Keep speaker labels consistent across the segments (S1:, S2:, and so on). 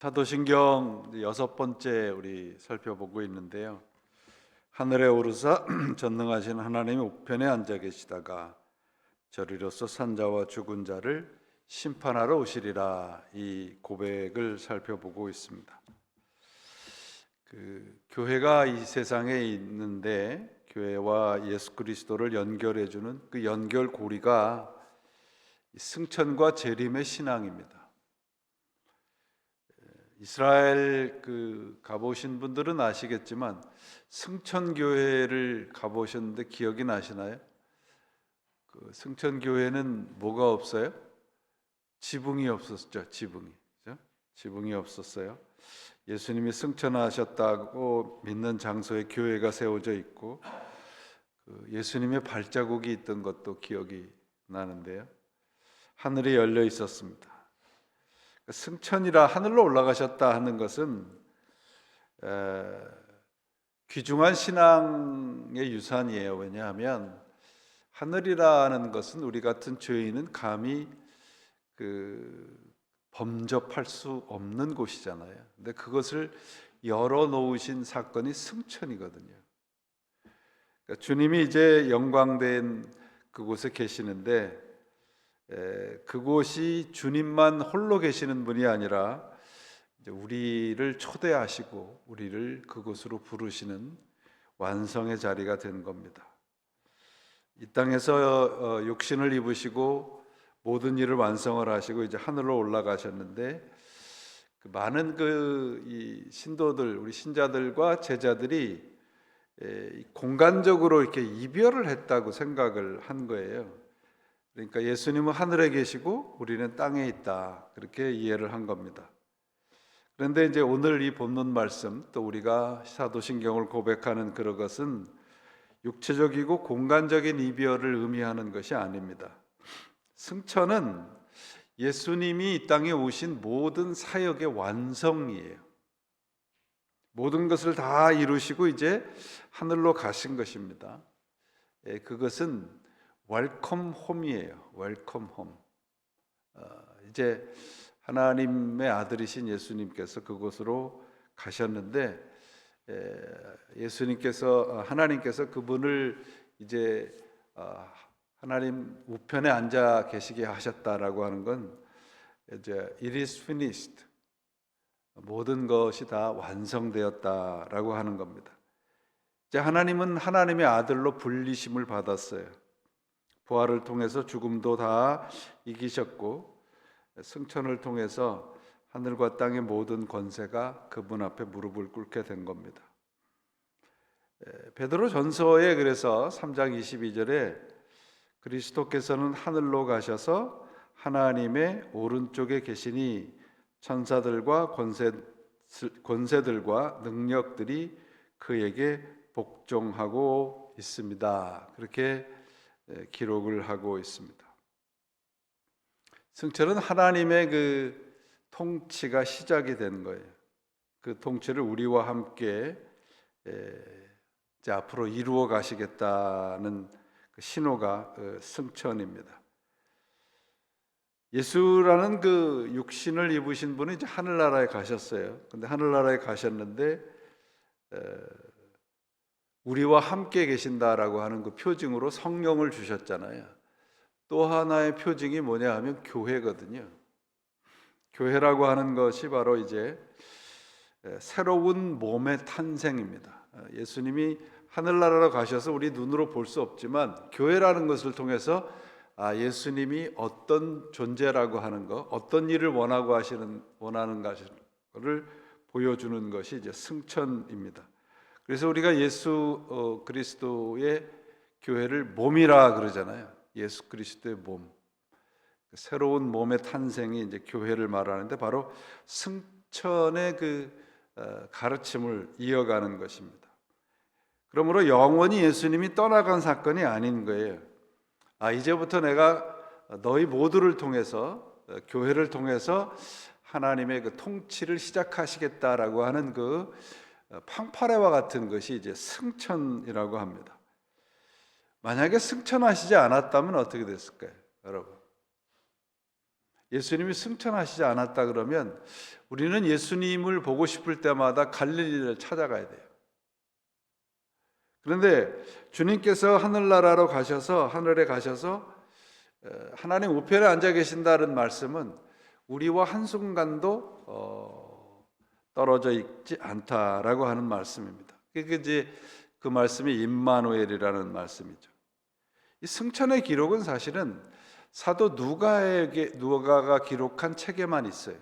S1: 사도신경 여섯 번째 우리 살펴보고 있는데요. 하늘에 오르사 전능하신 하나님이 우편에 앉아 계시다가 저리로서 산자와 죽은 자를 심판하러 오시리라, 이 고백을 살펴보고 있습니다. 교회가 이 세상에 있는데 교회와 예수 그리스도를 연결해 주는 그 연결고리가 승천과 재림의 신앙입니다. 이스라엘 가보신 분들은 아시겠지만 승천교회를 가보셨는데 기억이 나시나요? 승천교회는 뭐가 없어요? 지붕이 없었죠. 지붕이. 그죠? 지붕이 없었어요. 예수님이 승천하셨다고 믿는 장소에 교회가 세워져 있고 예수님의 발자국이 있던 것도 기억이 나는데요. 하늘이 열려 있었습니다. 승천이라 하늘로 올라가셨다 하는 것은 귀중한 신앙의 유산이에요. 왜냐하면 하늘이라는 것은 우리 같은 죄인은 감히 범접할 수 없는 곳이잖아요. 근데 그것을 열어놓으신 사건이 승천이거든요. 그러니까 주님이 이제 영광된 그곳에 계시는데 그곳이 주님만 홀로 계시는 분이 아니라 우리를 초대하시고 우리를 그곳으로 부르시는 완성의 자리가 된 겁니다. 이 땅에서 육신을 입으시고 모든 일을 완성을 하시고 이제 하늘로 올라가셨는데 많은 이 신도들, 우리 신자들과 제자들이 공간적으로 이렇게 이별을 했다고 생각을 한 거예요. 그러니까 예수님은 하늘에 계시고 우리는 땅에 있다, 그렇게 이해를 한 겁니다. 그런데 이제 오늘 이 본문 말씀, 또 우리가 사도신경을 고백하는 그런 것은 육체적이고 공간적인 이별을 의미하는 것이 아닙니다. 승천은 예수님이 이 땅에 오신 모든 사역의 완성이에요. 모든 것을 다 이루시고 이제 하늘로 가신 것입니다. 그것은 웰컴 홈이에요. 웰컴 홈. 이제 하나님의 아들이신 예수님께서 그곳으로 가셨는데 하나님께서 그분을 이제 하나님 우편에 앉아 계시게 하셨다라고 하는 건 이제 it is finished, 모든 것이 다 완성되었다라고 하는 겁니다. 이제 하나님은 하나님의 아들로 불리심을 받았어요. 부활을 통해서 죽음도 다 이기셨고 승천을 통해서 하늘과 땅의 모든 권세가 그분 앞에 무릎을 꿇게 된 겁니다. 베드로 전서에 그래서 3장 22절에 그리스도께서는 하늘로 가셔서 하나님의 오른쪽에 계시니 천사들과 권세들과 능력들이 그에게 복종하고 있습니다, 그렇게 기록을 하고 있습니다. 승천은 하나님의 통치가 시작이 된 거예요. 그 통치를 우리와 함께 이제 앞으로 이루어 가시겠다는 그 신호가 승천입니다. 예수라는 그 육신을 입으신 분이 이제 하늘나라에 가셨어요. 근데 하늘나라에 가셨는데 우리와 함께 계신다라고 하는 그 표징으로 성령을 주셨잖아요. 또 하나의 표징이 뭐냐 하면 교회거든요. 교회라고 하는 것이 바로 이제 새로운 몸의 탄생입니다. 예수님이 하늘나라로 가셔서 우리 눈으로 볼 수 없지만 교회라는 것을 통해서 예수님이 어떤 존재라고 하는 것, 어떤 일을 원하는 것을 보여주는 것이 이제 승천입니다. 그래서 우리가 예수 그리스도의 교회를 몸이라 그러잖아요. 예수 그리스도의 몸, 새로운 몸의 탄생이 이제 교회를 말하는데 바로 승천의 가르침을 이어가는 것입니다. 그러므로 영원히 예수님이 떠나간 사건이 아닌 거예요. 이제부터 내가 너희 모두를 통해서, 교회를 통해서 하나님의 그 통치를 시작하시겠다라고 하는 그 팡파레와 같은 것이 이제 승천이라고 합니다. 만약에 승천하시지 않았다면 어떻게 됐을까요, 여러분? 예수님이 승천하시지 않았다 그러면 우리는 예수님을 보고 싶을 때마다 갈릴리를 찾아가야 돼요. 그런데 주님께서 하늘나라로 가셔서 하늘에 가셔서 하나님 우편에 앉아 계신다는 말씀은 우리와 한순간도 떨어져 있지 않다라고 하는 말씀입니다. 그게 이제 그 말씀이 임마누엘이라는 말씀이죠. 이 승천의 기록은 사실은 사도 누가가 기록한 책에만 있어요.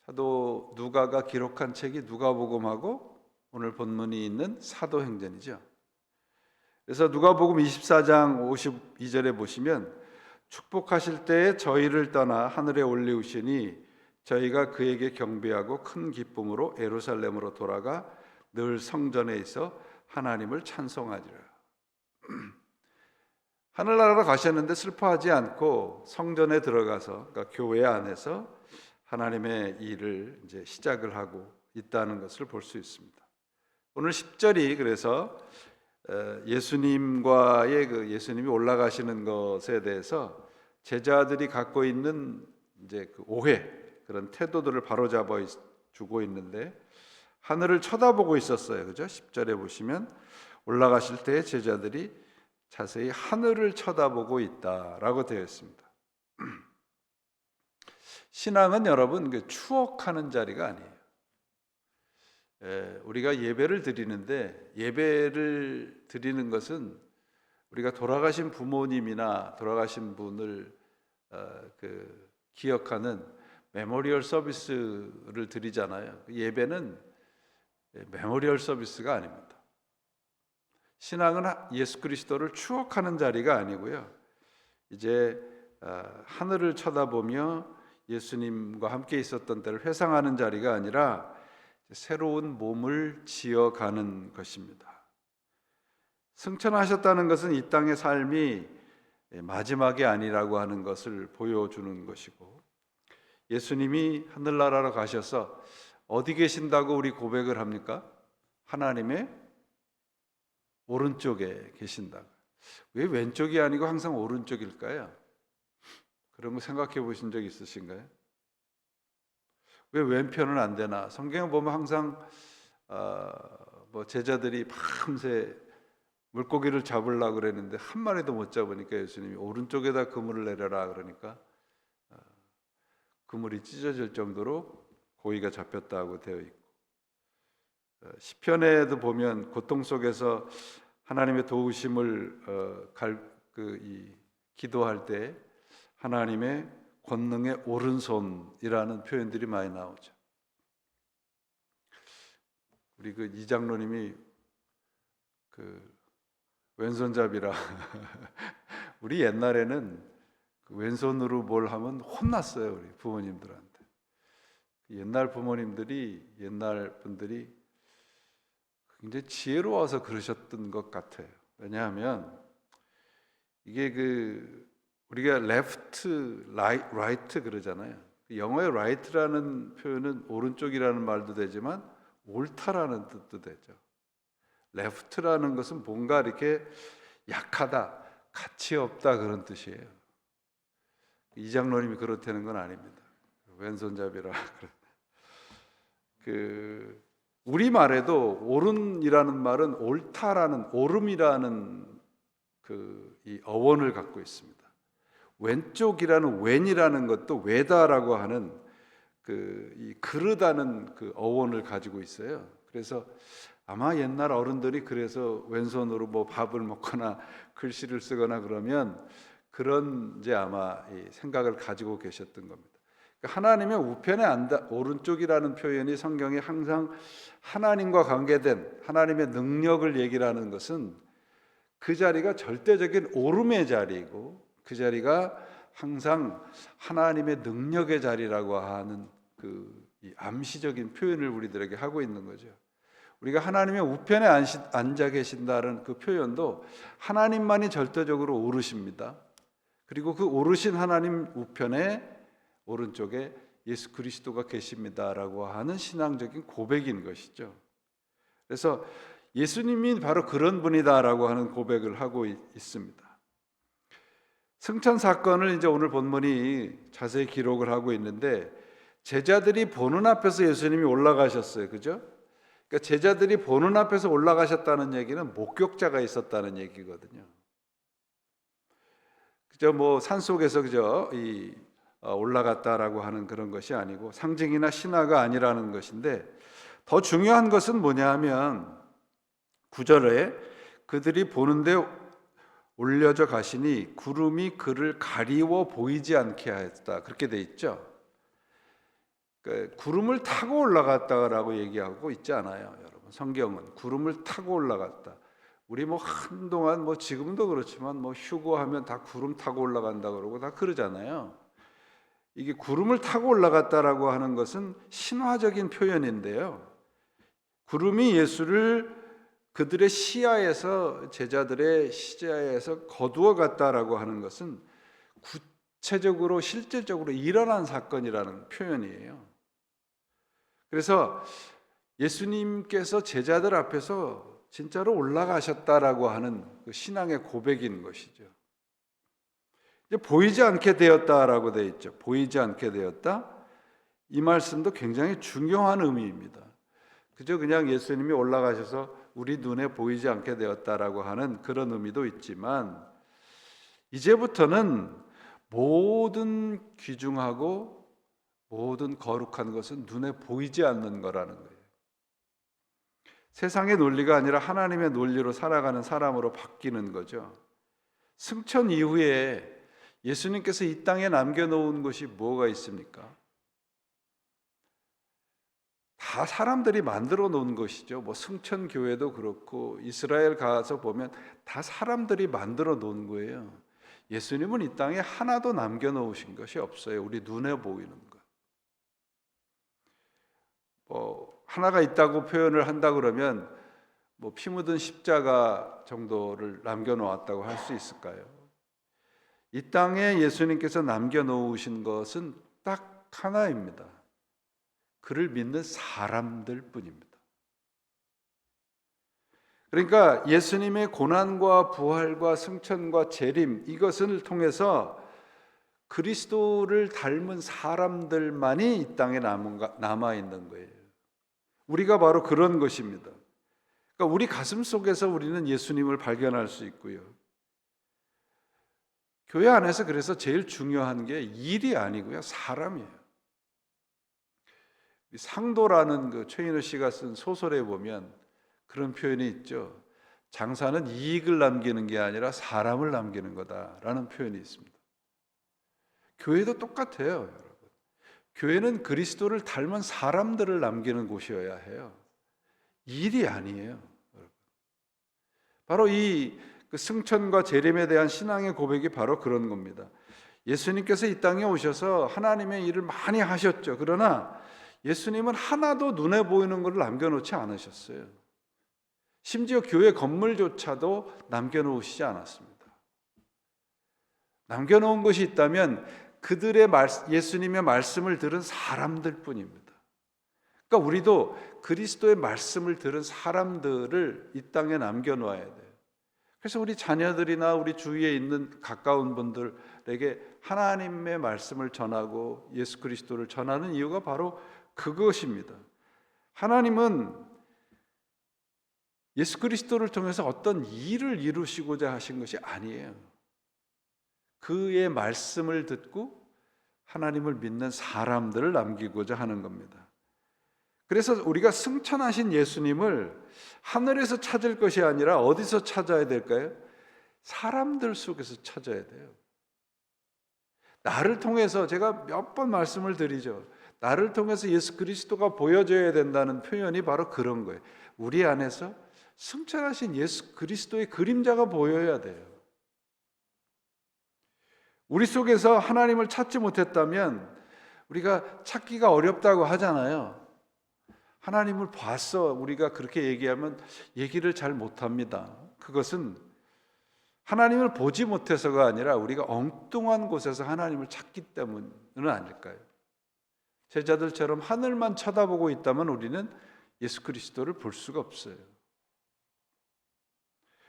S1: 사도 누가가 기록한 책이 누가복음하고 오늘 본문이 있는 사도행전이죠. 그래서 누가복음 24장 52절에 보시면 축복하실 때에 저희를 떠나 하늘에 올리우시니 저희가 그에게 경배하고 큰 기쁨으로 예루살렘으로 돌아가 늘 성전에 있어 하나님을 찬송하리라. 하늘나라로 가셨는데 슬퍼하지 않고 성전에 들어가서, 그러니까 교회 안에서 하나님의 일을 이제 시작을 하고 있다는 것을 볼 수 있습니다. 오늘 10절이 그래서 예수님이 올라가시는 것에 대해서 제자들이 갖고 있는 이제 그 오해, 그런 태도들을 바로잡아 주고 있는데, 하늘을 쳐다보고 있었어요. 그죠? 10절에 보시면 올라가실 때 제자들이 자세히 하늘을 쳐다보고 있다라고 되어 있습니다. 신앙은 여러분 추억하는 자리가 아니에요. 우리가 예배를 드리는데, 예배를 드리는 것은 우리가 돌아가신 부모님이나 돌아가신 분을 기억하는 메모리얼 서비스를 드리잖아요. 예배는 메모리얼 서비스가 아닙니다. 신앙은 예수 그리스도를 추억하는 자리가 아니고요, 이제 하늘을 쳐다보며 예수님과 함께 있었던 때를 회상하는 자리가 아니라 새로운 몸을 지어가는 것입니다. 승천하셨다는 것은 이 땅의 삶이 마지막이 아니라고 하는 것을 보여주는 것이고, 예수님이 하늘나라로 가셔서 어디 계신다고 우리 고백을 합니까? 하나님의 오른쪽에 계신다고. 왜 왼쪽이 아니고 항상 오른쪽일까요? 그런 거 생각해 보신 적 있으신가요? 왜 왼편은 안 되나? 성경에 보면 항상 제자들이 밤새 물고기를 잡으려고 그랬는데 한 마리도 못 잡으니까 예수님이 오른쪽에다 그물을 내려라 그러니까 그물이 찢어질 정도로 고기가 잡혔다고 되어 있고, 시편에도 보면 고통 속에서 하나님의 도우심을 기도할 때 하나님의 권능의 오른손이라는 표현들이 많이 나오죠. 우리 이장로님이 왼손잡이라 우리 옛날에는 왼손으로 뭘 하면 혼났어요, 우리 부모님들한테. 옛날 분들이 굉장히 지혜로워서 그러셨던 것 같아요. 왜냐하면 이게 우리가 left, right 그러잖아요. 영어의 right라는 표현은 오른쪽이라는 말도 되지만 옳다라는 뜻도 되죠. left라는 것은 뭔가 이렇게 약하다, 가치 없다 그런 뜻이에요. 이장로님이 그렇다는 건 아닙니다. 왼손잡이라. 우리말에도 옳은이라는 말은 옳다라는, 오름이라는 이 어원을 갖고 있습니다. 왼쪽이라는 왼이라는 것도 외다라고 하는 이 그르다는 어원을 가지고 있어요. 그래서 아마 옛날 어른들이 그래서 왼손으로 뭐 밥을 먹거나 글씨를 쓰거나 그러면 그런 이제 아마 이 생각을 가지고 계셨던 겁니다. 하나님의 우편에 오른쪽이라는 표현이 성경에 항상 하나님과 관계된 하나님의 능력을 얘기하는 것은 그 자리가 절대적인 오름의 자리이고, 그 자리가 항상 하나님의 능력의 자리라고 하는 이 암시적인 표현을 우리들에게 하고 있는 거죠. 우리가 하나님의 우편에 앉아 계신다는 그 표현도 하나님만이 절대적으로 오르십니다. 그리고 그 오르신 하나님 우편에 오른쪽에 예수 그리스도가 계십니다라고 하는 신앙적인 고백인 것이죠. 그래서 예수님이 바로 그런 분이다라고 하는 고백을 하고 있습니다. 승천 사건을 이제 오늘 본문이 자세히 기록을 하고 있는데, 제자들이 보는 앞에서 예수님이 올라가셨어요. 그죠? 그러니까 제자들이 보는 앞에서 올라가셨다는 얘기는 목격자가 있었다는 얘기거든요. 그저 뭐 산속에서 그저 올라갔다라고 하는 그런 것이 아니고 상징이나 신화가 아니라는 것인데, 더 중요한 것은 뭐냐 하면 9절에 그들이 보는데 올려져 가시니 구름이 그를 가리워 보이지 않게 하였다, 그렇게 돼 있죠. 그러니까 구름을 타고 올라갔다라고 얘기하고 있지 않아요, 여러분. 성경은 구름을 타고 올라갔다. 우리 뭐 한동안 뭐 지금도 그렇지만 뭐 휴거하면 다 구름 타고 올라간다 그러고 다 그러잖아요. 이게 구름을 타고 올라갔다라고 하는 것은 신화적인 표현인데요. 구름이 예수를 그들의 시야에서, 제자들의 시야에서 거두어 갔다라고 하는 것은 구체적으로 실질적으로 일어난 사건이라는 표현이에요. 그래서 예수님께서 제자들 앞에서 진짜로 올라가셨다라고 하는 그 신앙의 고백인 것이죠. 이제 보이지 않게 되었다라고 되어 있죠. 보이지 않게 되었다. 이 말씀도 굉장히 중요한 의미입니다. 그저 그냥 예수님이 올라가셔서 우리 눈에 보이지 않게 되었다라고 하는 그런 의미도 있지만, 이제부터는 모든 귀중하고 모든 거룩한 것은 눈에 보이지 않는 거라는 거예요. 세상의 논리가 아니라 하나님의 논리로 살아가는 사람으로 바뀌는 거죠. 승천 이후에 예수님께서 이 땅에 남겨놓은 것이 뭐가 있습니까? 다 사람들이 만들어 놓은 것이죠. 뭐 승천 교회도 그렇고 이스라엘 가서 보면 다 사람들이 만들어 놓은 거예요. 예수님은 이 땅에 하나도 남겨 놓으신 것이 없어요. 우리 눈에 보이는 것. 뭐 하나가 있다고 표현을 한다 그러면 뭐 피 묻은 십자가 정도를 남겨 놓았다고 할 수 있을까요? 이 땅에 예수님께서 남겨 놓으신 것은 딱 하나입니다. 그를 믿는 사람들 뿐입니다. 그러니까 예수님의 고난과 부활과 승천과 재림, 이것을 통해서 그리스도를 닮은 사람들만이 이 땅에 남아 있는 거예요. 우리가 바로 그런 것입니다. 그러니까 우리 가슴 속에서 우리는 예수님을 발견할 수 있고요. 교회 안에서 그래서 제일 중요한 게 일이 아니고요, 사람이에요. 상도라는 그 최인호 씨가 쓴 소설에 보면 그런 표현이 있죠. 장사는 이익을 남기는 게 아니라 사람을 남기는 거다라는 표현이 있습니다. 교회도 똑같아요, 여러분. 교회는 그리스도를 닮은 사람들을 남기는 곳이어야 해요. 일이 아니에요, 여러분. 바로 이 승천과 재림에 대한 신앙의 고백이 바로 그런 겁니다. 예수님께서 이 땅에 오셔서 하나님의 일을 많이 하셨죠. 그러나 예수님은 하나도 눈에 보이는 것을 남겨놓지 않으셨어요. 심지어 교회 건물조차도 남겨놓으시지 않았습니다. 남겨놓은 것이 있다면 그들의 예수님의 말씀을 들은 사람들 뿐입니다. 그러니까 우리도 그리스도의 말씀을 들은 사람들을 이 땅에 남겨놓아야 돼요. 그래서 우리 자녀들이나 우리 주위에 있는 가까운 분들에게 하나님의 말씀을 전하고 예수 그리스도를 전하는 이유가 바로 그것입니다. 하나님은 예수 그리스도를 통해서 어떤 일을 이루시고자 하신 것이 아니에요. 그의 말씀을 듣고 하나님을 믿는 사람들을 남기고자 하는 겁니다. 그래서 우리가 승천하신 예수님을 하늘에서 찾을 것이 아니라 어디서 찾아야 될까요? 사람들 속에서 찾아야 돼요. 나를 통해서, 제가 몇 번 말씀을 드리죠. 나를 통해서 예수 그리스도가 보여져야 된다는 표현이 바로 그런 거예요. 우리 안에서 승천하신 예수 그리스도의 그림자가 보여야 돼요. 우리 속에서 하나님을 찾지 못했다면, 우리가 찾기가 어렵다고 하잖아요. 하나님을 봤어, 우리가 그렇게 얘기하면 얘기를 잘 못합니다. 그것은 하나님을 보지 못해서가 아니라 우리가 엉뚱한 곳에서 하나님을 찾기 때문은 아닐까요? 제자들처럼 하늘만 쳐다보고 있다면 우리는 예수 그리스도를 볼 수가 없어요.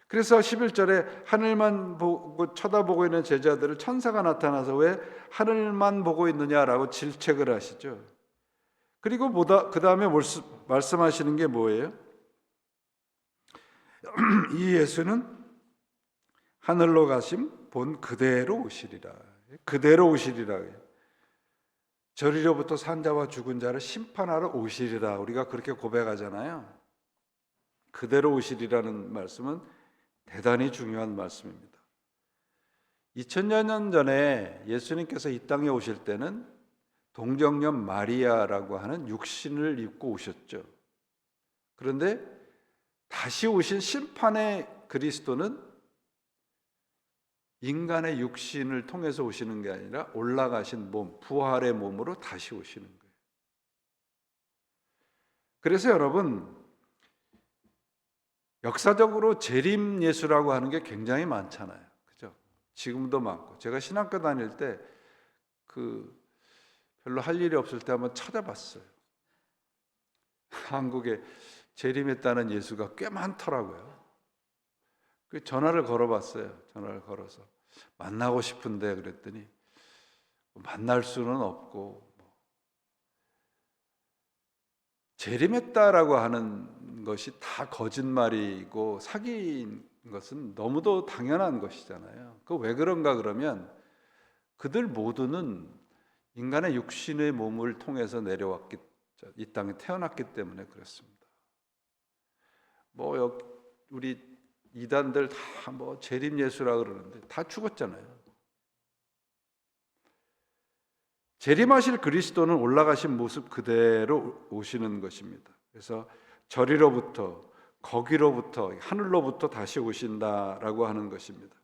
S1: 그래서 11절에 하늘만 보고 쳐다보고 있는 제자들을 천사가 나타나서 왜 하늘만 보고 있느냐라고 질책을 하시죠. 그리고 그 다음에 말씀하시는 게 뭐예요? 이 예수는 하늘로 가심 본 그대로 오시리라. 그대로 오시리라. 저리로부터 산자와 죽은 자를 심판하러 오시리라. 우리가 그렇게 고백하잖아요. 그대로 오시리라는 말씀은 대단히 중요한 말씀입니다. 2000년 전에 예수님께서 이 땅에 오실 때는 동정녀 마리아라고 하는 육신을 입고 오셨죠. 그런데 다시 오신 심판의 그리스도는 인간의 육신을 통해서 오시는 게 아니라 올라가신 몸, 부활의 몸으로 다시 오시는 거예요. 그래서 여러분, 역사적으로 재림 예수라고 하는 게 굉장히 많잖아요. 그죠? 지금도 많고. 제가 신학교 다닐 때 별로 할 일이 없을 때 한번 찾아봤어요. 한국에 재림했다는 예수가 꽤 많더라고요. 그 전화를 걸어봤어요. 전화를 걸어서 만나고 싶은데 그랬더니 만날 수는 없고 재림했다라고 하는 것이 다 거짓말이고 사기인 것은 너무도 당연한 것이잖아요. 그 왜 그런가 그러면 그들 모두는 인간의 육신의 몸을 통해서 내려왔기, 이 땅에 태어났기 때문에 그렇습니다. 우리 이단들 다 재림 예수라 그러는데 다 죽었잖아요. 재림하실 그리스도는 올라가신 모습 그대로 오시는 것입니다. 그래서 저리로부터, 거기로부터, 하늘로부터 다시 오신다라고 하는 것입니다.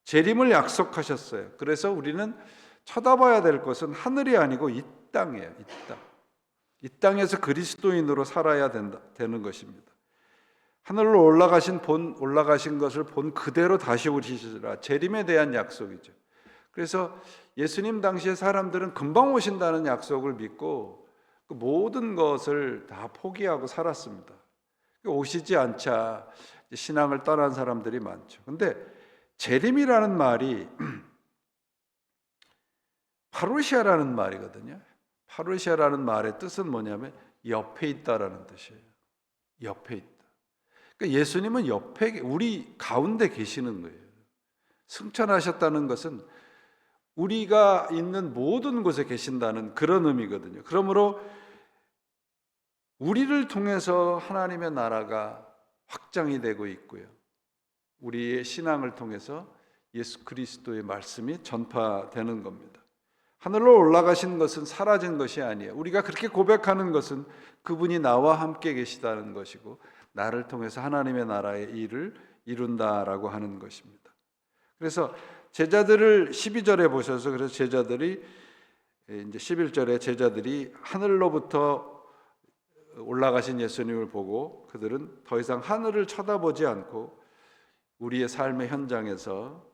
S1: 재림을 약속하셨어요. 그래서 우리는 쳐다봐야 될 것은 하늘이 아니고 이 땅이에요. 이 땅. 이 땅에서 그리스도인으로 살아야 되는 것입니다. 하늘로 올라가신 것을 본 그대로 다시 오시리라. 재림에 대한 약속이죠. 그래서 예수님 당시의 사람들은 금방 오신다는 약속을 믿고 그 모든 것을 다 포기하고 살았습니다. 오시지 않자 신앙을 떠난 사람들이 많죠. 근데 재림이라는 말이 파루시아라는 말이거든요. 파루시아라는 말의 뜻은 뭐냐면 옆에 있다라는 뜻이에요. 옆에 있다. 그러니까 예수님은 옆에, 우리 가운데 계시는 거예요. 승천하셨다는 것은 우리가 있는 모든 곳에 계신다는 그런 의미거든요. 그러므로 우리를 통해서 하나님의 나라가 확장이 되고 있고요. 우리의 신앙을 통해서 예수 그리스도의 말씀이 전파되는 겁니다. 하늘로 올라가신 것은 사라진 것이 아니에요. 우리가 그렇게 고백하는 것은 그분이 나와 함께 계시다는 것이고 나를 통해서 하나님의 나라의 일을 이룬다라고 하는 것입니다. 그래서 제자들을 12절에 보셔서 그래서 제자들이 이제 11절에 제자들이 하늘로부터 올라가신 예수님을 보고 그들은 더 이상 하늘을 쳐다보지 않고 우리의 삶의 현장에서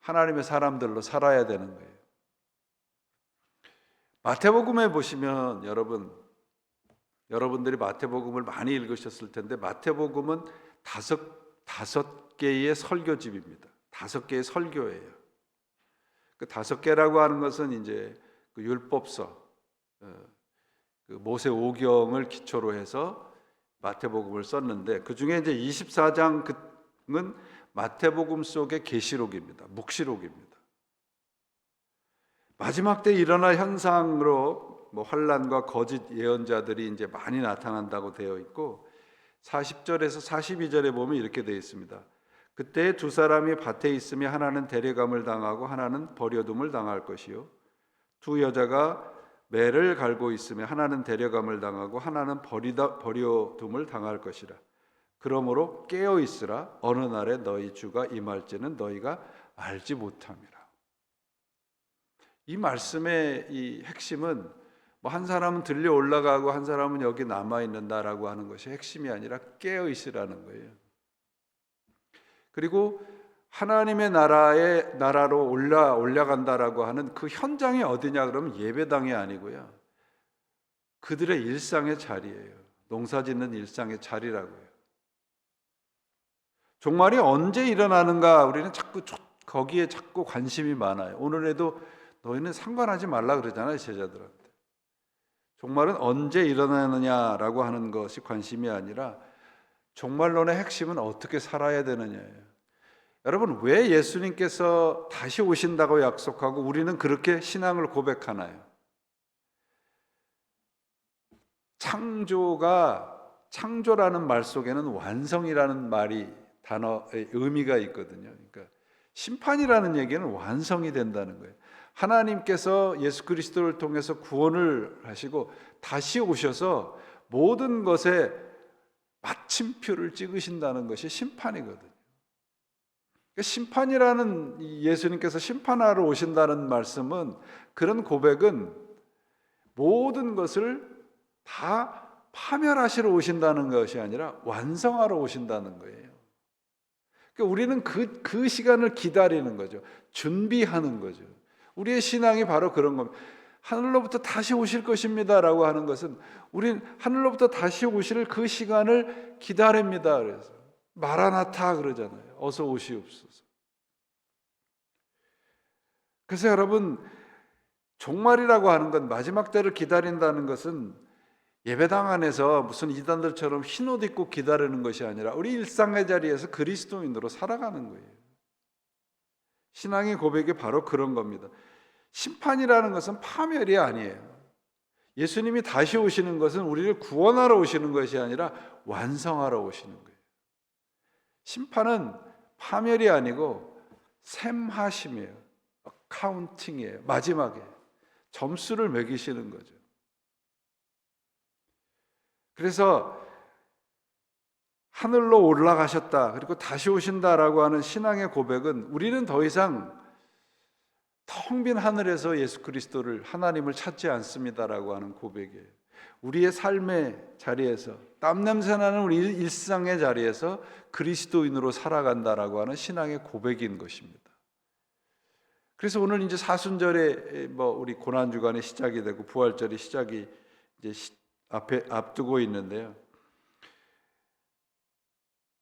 S1: 하나님의 사람들로 살아야 되는 거예요. 마태복음에 보시면 여러분들이 마태복음을 많이 읽으셨을 텐데 마태복음은 다섯 개의 설교집입니다. 5개의 설교예요. 그 5개라고 하는 것은 이제 그 율법서, 그 모세 오경을 기초로 해서 마태복음을 썼는데 그 중에 이제 24장은 마태복음 속의 계시록입니다. 묵시록입니다. 마지막 때 일어날 현상으로 환난과 거짓 예언자들이 이제 많이 나타난다고 되어 있고 40절에서 42절에 보면 이렇게 되어 있습니다. 그때 두 사람이 밭에 있으며 하나는 데려감을 당하고 하나는 버려둠을 당할 것이요 두 여자가 매를 갈고 있으며 하나는 데려감을 당하고 하나는 버려둠을 당할 것이라. 그러므로 깨어 있으라. 어느 날에 너희 주가 임할지는 너희가 알지 못함이라. 이 말씀의 이 핵심은 한 사람은 들려 올라가고 한 사람은 여기 남아 있는다라고 하는 것이 핵심이 아니라 깨어 있으라는 거예요. 그리고 하나님의 나라로 올라간다라고 하는 그 현장이 어디냐 그러면 예배당이 아니고요. 그들의 일상의 자리예요. 농사짓는 일상의 자리라고요. 종말이 언제 일어나는가 우리는 거기에 자꾸 관심이 많아요. 오늘에도 너희는 상관하지 말라 그러잖아요, 제자들한테. 종말은 언제 일어나느냐라고 하는 것이 관심이 아니라 종말론의 핵심은 어떻게 살아야 되느냐예요. 여러분, 왜 예수님께서 다시 오신다고 약속하고 우리는 그렇게 신앙을 고백하나요? 창조라는 말 속에는 완성이라는 단어의 의미가 있거든요. 그러니까 심판이라는 얘기는 완성이 된다는 거예요. 하나님께서 예수 그리스도를 통해서 구원을 하시고 다시 오셔서 모든 것에 마침표를 찍으신다는 것이 심판이거든요. 그러니까 심판이라는, 예수님께서 심판하러 오신다는 말씀은, 그런 고백은 모든 것을 다 파멸하시러 오신다는 것이 아니라 완성하러 오신다는 거예요. 그러니까 우리는 그 시간을 기다리는 거죠. 준비하는 거죠. 우리의 신앙이 바로 그런 겁니다. 하늘로부터 다시 오실 것입니다 라고 하는 것은, 우린 하늘로부터 다시 오실 그 시간을 기다립니다. 그래서 마라나타 그러잖아요. 어서 오시옵소서. 그래서 여러분, 종말이라고 하는 건, 마지막 때를 기다린다는 것은 예배당 안에서 무슨 이단들처럼 흰 옷 입고 기다리는 것이 아니라 우리 일상의 자리에서 그리스도인으로 살아가는 거예요. 신앙의 고백이 바로 그런 겁니다. 심판이라는 것은 파멸이 아니에요. 예수님이 다시 오시는 것은 우리를 구원하러 오시는 것이 아니라 완성하러 오시는 거예요. 심판은 파멸이 아니고 셈하심이에요. 카운팅이에요. 마지막에 점수를 매기시는 거죠. 그래서 하늘로 올라가셨다, 그리고 다시 오신다라고 하는 신앙의 고백은, 우리는 더 이상 텅 빈 하늘에서 예수 그리스도를, 하나님을 찾지 않습니다라고 하는 고백이에요. 우리의 삶의 자리에서, 땀냄새 나는 우리 일상의 자리에서 그리스도인으로 살아간다라고 하는 신앙의 고백인 것입니다. 그래서 오늘 이제 사순절에 우리 고난주간이 시작이 되고 부활절이 시작이 이제 앞두고 있는데요.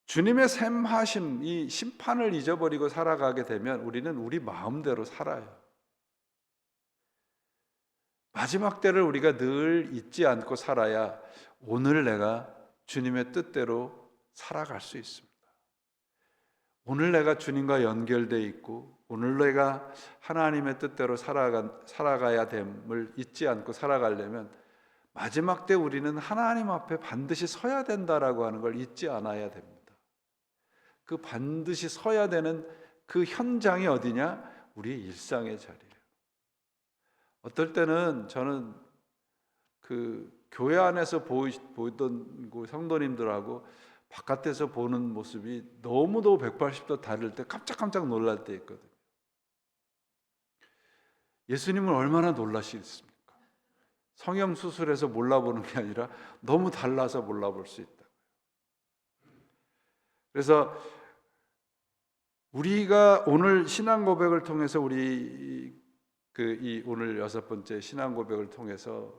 S1: 주님의 셈하심, 이 심판을 잊어버리고 살아가게 되면 우리는 우리 마음대로 살아요. 마지막 때를 우리가 늘 잊지 않고 살아야 오늘 내가 주님의 뜻대로 살아갈 수 있습니다. 오늘 내가 주님과 연결되어 있고 오늘 내가 하나님의 뜻대로 살아가야 됨을 잊지 않고 살아가려면 마지막 때 우리는 하나님 앞에 반드시 서야 된다라고 하는 걸 잊지 않아야 됩니다. 그 반드시 서야 되는 그 현장이 어디냐? 우리의 일상의 자리예요. 어떨 때는 저는 그 교회 안에서 보던 그 성도님들하고 바깥에서 보는 모습이 너무도 180도 다를 때 깜짝깜짝 놀랄 때 있거든요. 예수님은 얼마나 놀라시겠습니까? 성형수술해서 몰라보는 게 아니라 너무 달라서 몰라볼 수 있다. 그래서 우리가 오늘 신앙 고백을 통해서 이 오늘 6번째 신앙 고백을 통해서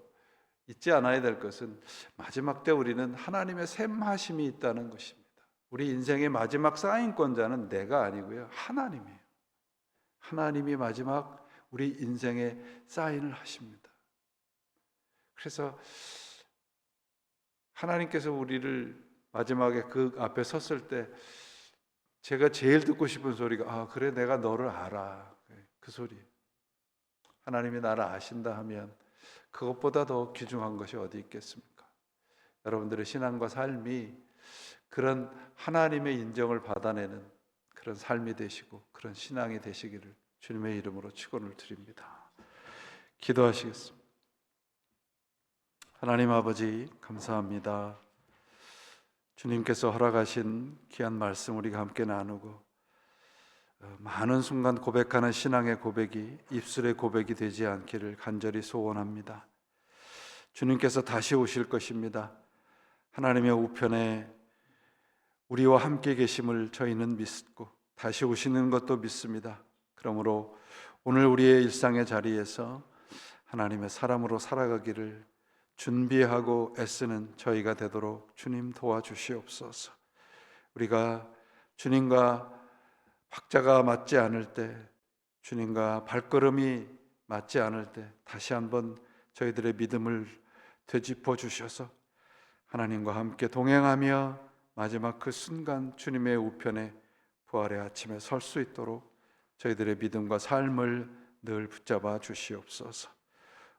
S1: 잊지 않아야 될 것은, 마지막 때 우리는 하나님의 셈하심이 있다는 것입니다. 우리 인생의 마지막 사인권자는 내가 아니고요, 하나님이에요. 하나님이 마지막 우리 인생에 사인을 하십니다. 그래서 하나님께서 우리를 마지막에 그 앞에 섰을 때 제가 제일 듣고 싶은 소리가, 그래, 내가 너를 알아. 그 소리. 하나님이 나를 아신다 하면 그것보다 더 귀중한 것이 어디 있겠습니까? 여러분들의 신앙과 삶이 그런 하나님의 인정을 받아내는 그런 삶이 되시고 그런 신앙이 되시기를 주님의 이름으로 축원을 드립니다. 기도하시겠습니다. 하나님 아버지, 감사합니다. 주님께서 허락하신 귀한 말씀 우리가 함께 나누고 많은 순간 고백하는 신앙의 고백이 입술의 고백이 되지 않기를 간절히 소원합니다. 주님께서 다시 오실 것입니다. 하나님의 우편에 우리와 함께 계심을 저희는 믿고 다시 오시는 것도 믿습니다. 그러므로 오늘 우리의 일상의 자리에서 하나님의 사람으로 살아가기를 준비하고 애쓰는 저희가 되도록 주님 도와주시옵소서. 우리가 주님과 박자가 맞지 않을 때, 주님과 발걸음이 맞지 않을 때 다시 한번 저희들의 믿음을 되짚어 주셔서 하나님과 함께 동행하며 마지막 그 순간 주님의 우편에 부활의 아침에 설 수 있도록 저희들의 믿음과 삶을 늘 붙잡아 주시옵소서.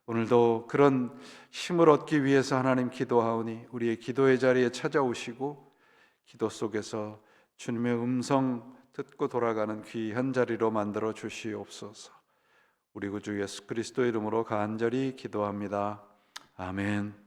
S1: 오늘도 그런 힘을 얻기 위해서 하나님 기도하오니 우리의 기도의 자리에 찾아오시고 기도 속에서 주님의 음성 듣고 돌아가는 귀한 자리로 만들어 주시옵소서. 우리 구주 예수 그리스도의 이름으로 간절히 기도합니다. 아멘.